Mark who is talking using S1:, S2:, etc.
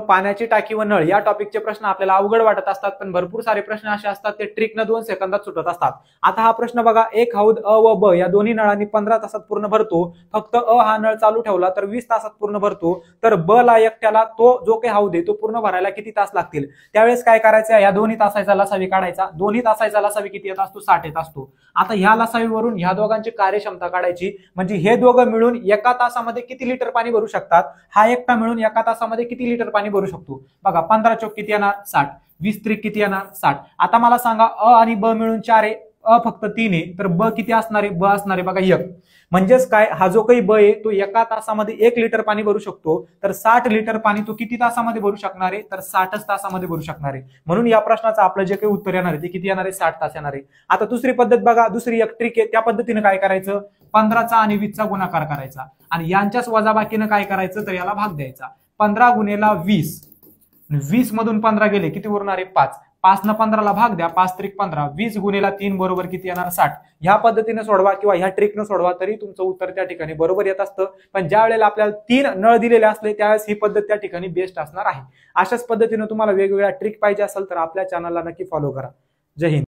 S1: पाण्याची टाकी व नळ या टॉपिकचे प्रश्न आपल्याला अवघड वाटत असतात, पण भरपूर सारे प्रश्न असे असतात ते ट्रिकनं 2 सेकंदात सुटत असतात. आता हा प्रश्न बघा, एक हौद अ व ब या दोन्ही नळांनी 15 तासात पूर्ण भरतो. फक्त अ हा नळ चालू ठेवला तर 20 तासात पूर्ण भरतो. तर ब ला एकट्याला तो जो काही हौद आहे तो पूर्ण भरायला किती तास लागतील? त्यावेळेस काय करायचं, या दोन्ही तासाचा लसावी काढायचा. दोन्ही तासाचा लसावी किती येत असतो? 60 येत असतो. आता ह्या लसावीवरून ह्या दोघांची कार्यक्षमता काढायची, म्हणजे हे दोघं मिळून एका तासामध्ये किती लिटर पाणी भरू शकतात, हा एकटा मिळून एका तासामध्ये किती लिटर पाणी भरू शकतो. बघा 15 चोक किती येणार? 60. 20 त्रिक किती येणार? 60. आता मला सांगा, अ आणि ब मिळून 4 आहे, अ फक्त 3 आहे, तर ब किती असणार आहे? ब असणार आहे बघा 1. म्हणजेच काय, हा जो काही ब आहे तो एका तासामध्ये 1 लिटर पाणी भरू शकतो. तर 60 लिटर पाणी तो किती तासामध्ये भरू शकणार आहे? तर 60च तासामध्ये भरू शकणार आहे. म्हणून या प्रश्नाचं आपलं जे काही उत्तर येणार आहे ते किती येणार आहे? 60 तास येणार आहे. आता दुसरी पद्धत बघा, दुसरी एक ट्रिक आहे. त्या पद्धतीने काय करायचं, 15चा आणि 20चा गुणाकार करायचा आणि यांच्याच वजाबाकीनं काय करायचं, तर याला भाग द्यायचा. 15 गुणेला 20, 20 मधून 15 गेले किती उरणार आहे? 5. 5 न 15ला भाग द्या, 5 त्रिक 15. 20 गुणेला 3 बरोबर किती येणार? 60. ह्या पद्धतीने सोडवा किंवा ह्या ट्रिकनं सोडवा तरी तुमचं उत्तर त्या ठिकाणी बरोबर येत असतं. पण ज्या वेळेला आपल्याला 3 नळ दिलेले असले त्यावेळेस ही पद्धत त्या ठिकाणी बेस्ट असणार आहे. अशाच पद्धतीने तुम्हाला वेगवेगळ्या ट्रिक पाहिजे असेल तर आपल्या चॅनलला नक्की फॉलो करा. जय हिंद.